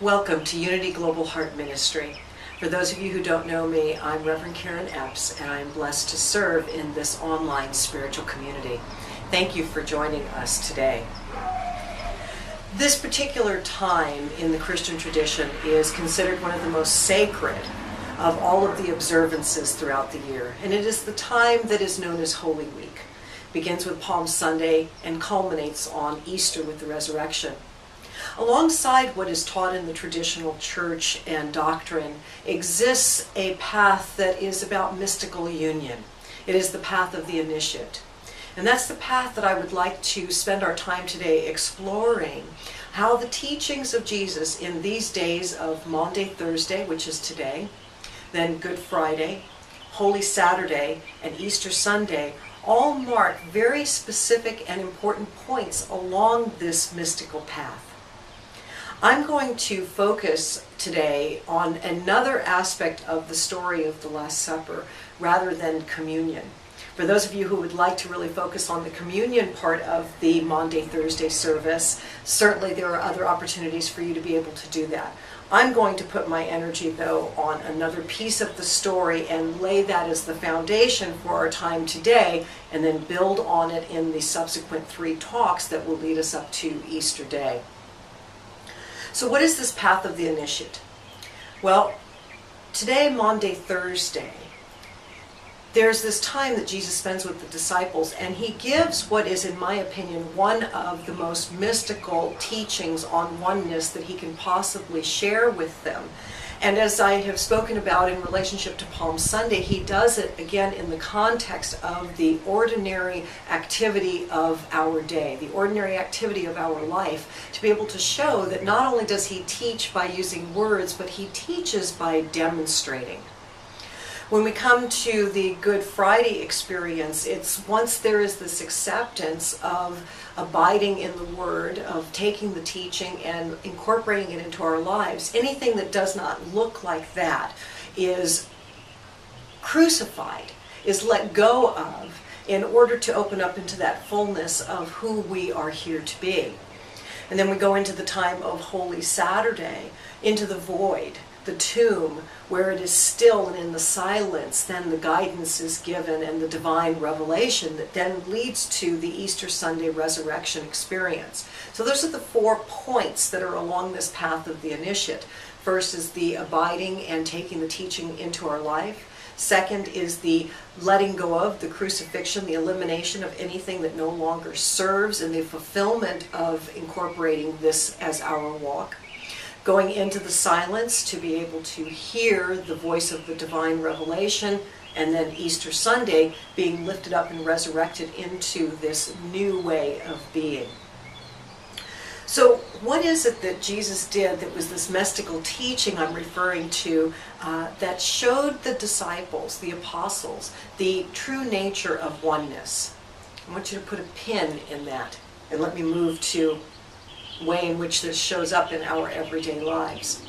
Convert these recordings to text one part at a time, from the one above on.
Welcome to Unity Global Heart Ministry. For those of you who don't know me, I'm Reverend Karen Epps, and I'm blessed to serve in this online spiritual community. Thank you for joining us today. This particular time in the Christian tradition is considered one of the most sacred of all of the observances throughout the year, and it is the time that is known as Holy Week. It begins with Palm Sunday and culminates on Easter with the resurrection. Alongside what is taught in the traditional church and doctrine exists a path that is about mystical union. It is the path of the initiate. And that's the path that I would like to spend our time today exploring, how the teachings of Jesus in these days of Maundy Thursday, which is today, then Good Friday, Holy Saturday, and Easter Sunday all mark very specific and important points along this mystical path. I'm going to focus today on another aspect of the story of the Last Supper rather than communion. For those of you who would like to really focus on the communion part of the Maundy Thursday service, certainly there are other opportunities for you to be able to do that. I'm going to put my energy, though, on another piece of the story and lay that as the foundation for our time today, and then build on it in the subsequent 3 talks that will lead us up to Easter Day. So what is this path of the initiate? Well, today, Maundy Thursday, there's this time that Jesus spends with the disciples, and he gives what is, in my opinion, one of the most mystical teachings on oneness that he can possibly share with them. And as I have spoken about in relationship to Palm Sunday, he does it again in the context of the ordinary activity of our day, the ordinary activity of our life, to be able to show that not only does he teach by using words, but he teaches by demonstrating. When we come to the Good Friday experience, it's once there is this acceptance of abiding in the Word, of taking the teaching and incorporating it into our lives, anything that does not look like that is crucified, is let go of, in order to open up into that fullness of who we are here to be. And then we go into the time of Holy Saturday, into the void, the tomb, where it is still, and in the silence, then the guidance is given and the divine revelation that then leads to the Easter Sunday resurrection experience. So those are the 4 points that are along this path of the initiate. First is the abiding and taking the teaching into our life. Second is the letting go of the crucifixion, the elimination of anything that no longer serves, and the fulfillment of incorporating this as our walk. Going into the silence to be able to hear the voice of the divine revelation, and then Easter Sunday being lifted up and resurrected into this new way of being. So what is it that Jesus did that was this mystical teaching I'm referring to that showed the disciples, the apostles, the true nature of oneness? I want you to put a pin in that and let me move to way in which this shows up in our everyday lives.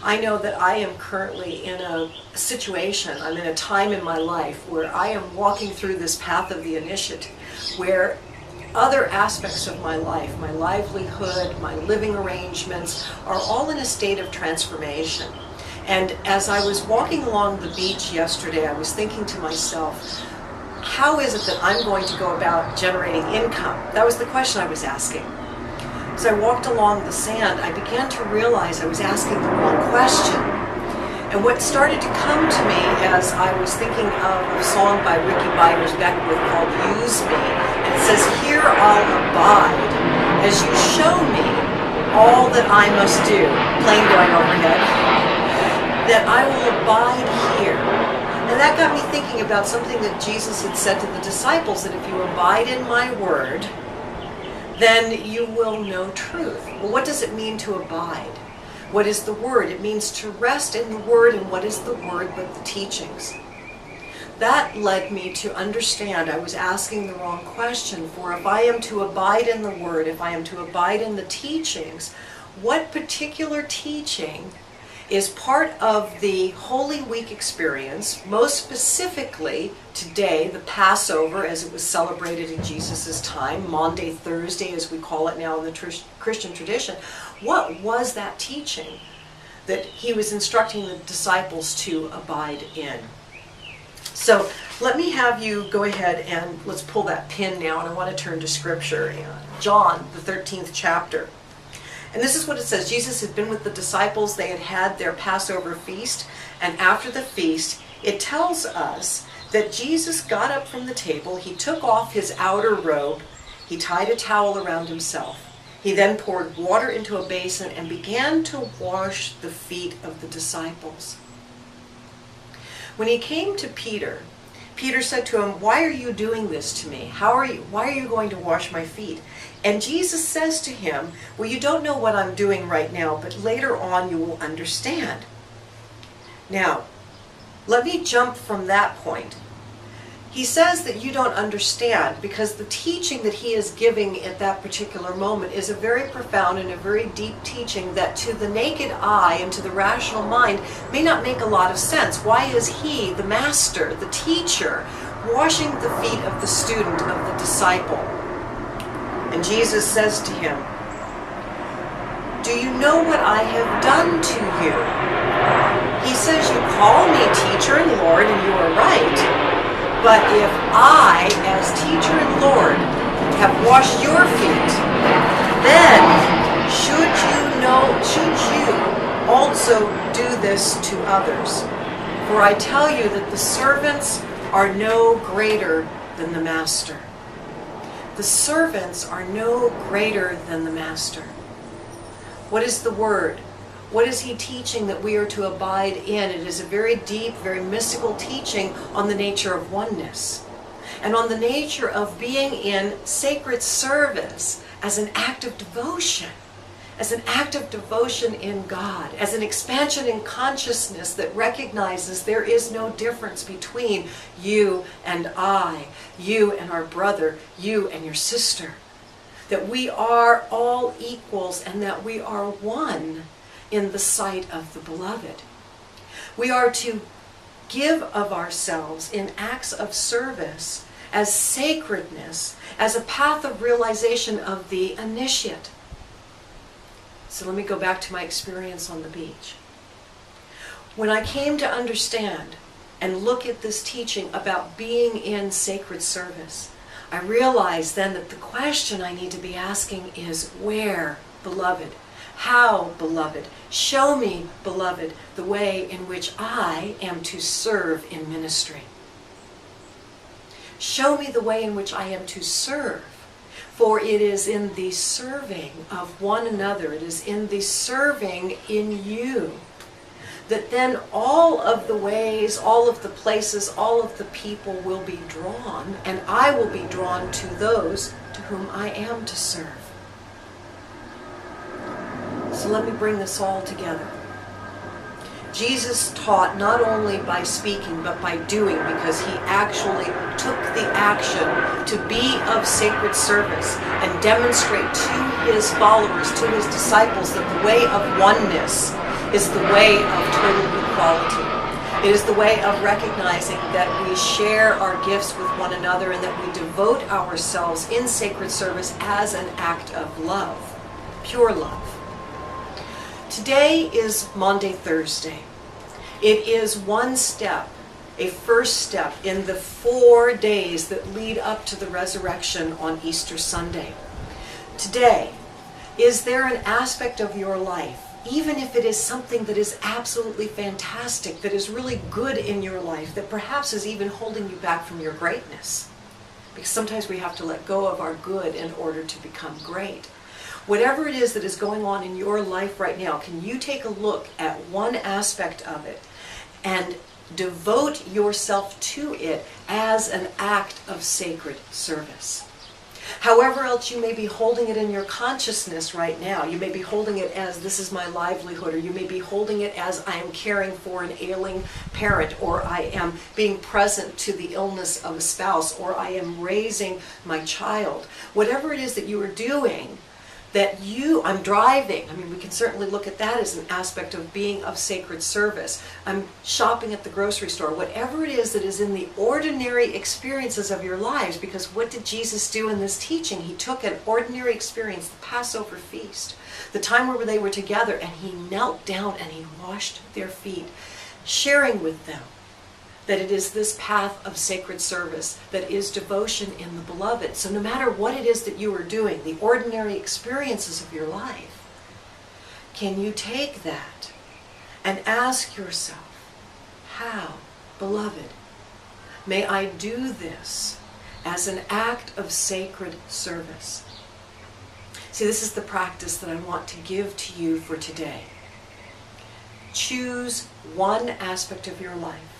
I know that I am currently in a situation, I'm in a time in my life where I am walking through this path of the initiate, where other aspects of my life, my livelihood, my living arrangements, are all in a state of transformation. And as I was walking along the beach yesterday, I was thinking to myself, how is it that I'm going to go about generating income? That was the question I was asking. As I walked along the sand, I began to realize I was asking the wrong question. And what started to come to me as I was thinking of a song by Ricky Byers-Beckwith called Use Me, and it says, "Here I'll abide as you show me all that I must do," plane going overhead, "that I will abide here." And that got me thinking about something that Jesus had said to the disciples, that if you abide in my word, then you will know truth. Well, what does it mean to abide? What is the word? It means to rest in the word, and what is the word but the teachings? That led me to understand I was asking the wrong question, for if I am to abide in the word, if I am to abide in the teachings, what particular teaching is part of the Holy Week experience, most specifically today, the Passover as it was celebrated in Jesus' time, Maundy Thursday as we call it now in the Christian tradition. What was that teaching that he was instructing the disciples to abide in? So let me have you go ahead and let's pull that pin now, and I want to turn to Scripture. John, the 13th chapter. And this is what it says. Jesus had been with the disciples. They had had their Passover feast. And after the feast, it tells us that Jesus got up from the table. He took off his outer robe. He tied a towel around himself. He then poured water into a basin and began to wash the feet of the disciples. When he came to Peter, Peter said to him, "Why are you doing this to me? Why are you going to wash my feet?" And Jesus says to him, "Well, you don't know what I'm doing right now, but later on you will understand." Now, let me jump from that point. He says that you don't understand because the teaching that he is giving at that particular moment is a very profound and a very deep teaching that to the naked eye and to the rational mind may not make a lot of sense. Why is he, the master, the teacher, washing the feet of the student, of the disciple? And Jesus says to him, "Do you know what I have done to you?" He says, "You call me teacher and Lord, and you are right. But if I, as teacher and Lord, have washed your feet, then should you also do this to others? For I tell you that the servants are no greater than the master." The servants are no greater than the master. What is the word? What is he teaching that we are to abide in? It is a very deep, very mystical teaching on the nature of oneness and on the nature of being in sacred service as an act of devotion, as an act of devotion in God, as an expansion in consciousness that recognizes there is no difference between you and I, you and our brother, you and your sister, that we are all equals and that we are one in the sight of the beloved. We are to give of ourselves in acts of service as sacredness, as a path of realization of the initiate. So let me go back to my experience on the beach. When I came to understand and look at this teaching about being in sacred service, I realized then that the question I need to be asking is, where, beloved? How, beloved? Show me, beloved, the way in which I am to serve in ministry. Show me the way in which I am to serve. For it is in the serving of one another, it is in the serving in you, that then all of the ways, all of the places, all of the people will be drawn, and I will be drawn to those to whom I am to serve. So let me bring this all together. Jesus taught not only by speaking, but by doing, because he actually took the action to be of sacred service and demonstrate to his followers, to his disciples, that the way of oneness is the way of total equality. It is the way of recognizing that we share our gifts with one another and that we devote ourselves in sacred service as an act of love, pure love. Today is Maundy Thursday. It is one step, a first step in the 4 days that lead up to the resurrection on Easter Sunday. Today, is there an aspect of your life, even if it is something that is absolutely fantastic, that is really good in your life, that perhaps is even holding you back from your greatness? Because sometimes we have to let go of our good in order to become great. Whatever it is that is going on in your life right now, can you take a look at one aspect of it and devote yourself to it as an act of sacred service? However else you may be holding it in your consciousness right now, you may be holding it as this is my livelihood, or you may be holding it as I am caring for an ailing parent, or I am being present to the illness of a spouse, or I am raising my child. Whatever it is that you are doing, that I'm driving. I mean, we can certainly look at that as an aspect of being of sacred service. I'm shopping at the grocery store. Whatever it is that is in the ordinary experiences of your lives, because what did Jesus do in this teaching? He took an ordinary experience, the Passover feast, the time where they were together, and he knelt down and he washed their feet, sharing with them that it is this path of sacred service that is devotion in the beloved. So no matter what it is that you are doing, the ordinary experiences of your life, can you take that and ask yourself, how, beloved, may I do this as an act of sacred service? See, this is the practice that I want to give to you for today. Choose one aspect of your life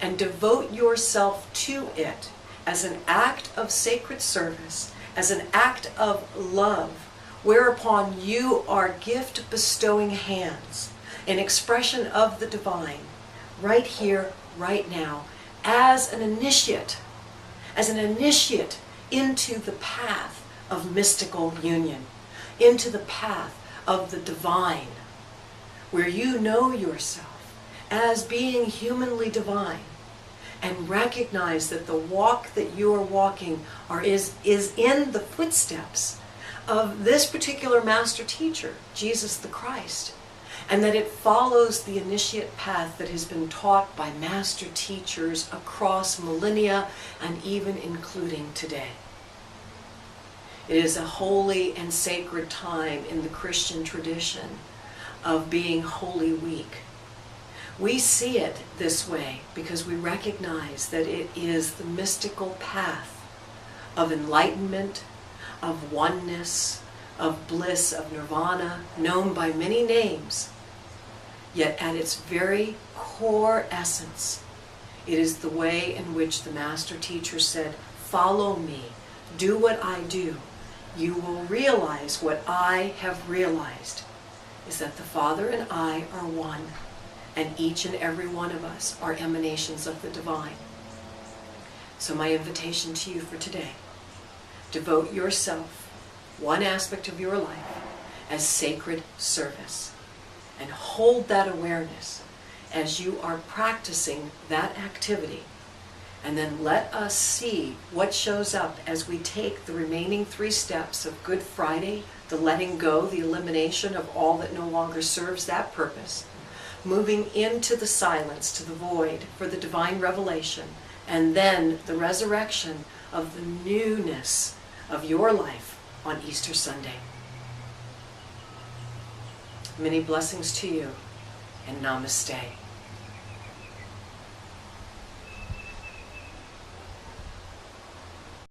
and devote yourself to it as an act of sacred service, as an act of love, whereupon you are gift-bestowing hands, an expression of the divine, right here, right now, as an initiate into the path of mystical union, into the path of the divine, where you know yourself as being humanly divine, and recognize that the walk that you are walking is in the footsteps of this particular master teacher, Jesus the Christ, and that it follows the initiate path that has been taught by master teachers across millennia and even including today. It is a holy and sacred time in the Christian tradition of being Holy Week. We see it this way because we recognize that it is the mystical path of enlightenment, of oneness, of bliss, of nirvana, known by many names. Yet at its very core essence, it is the way in which the master teacher said, "Follow me, do what I do. You will realize what I have realized, is that the Father and I are one. And each and every one of us are emanations of the divine." So my invitation to you for today, devote yourself, one aspect of your life, as sacred service. And hold that awareness as you are practicing that activity. And then let us see what shows up as we take the remaining 3 steps of Good Friday, the letting go, the elimination of all that no longer serves that purpose, moving into the silence, to the void, for the divine revelation, and then the resurrection of the newness of your life on Easter Sunday. Many blessings to you, and namaste.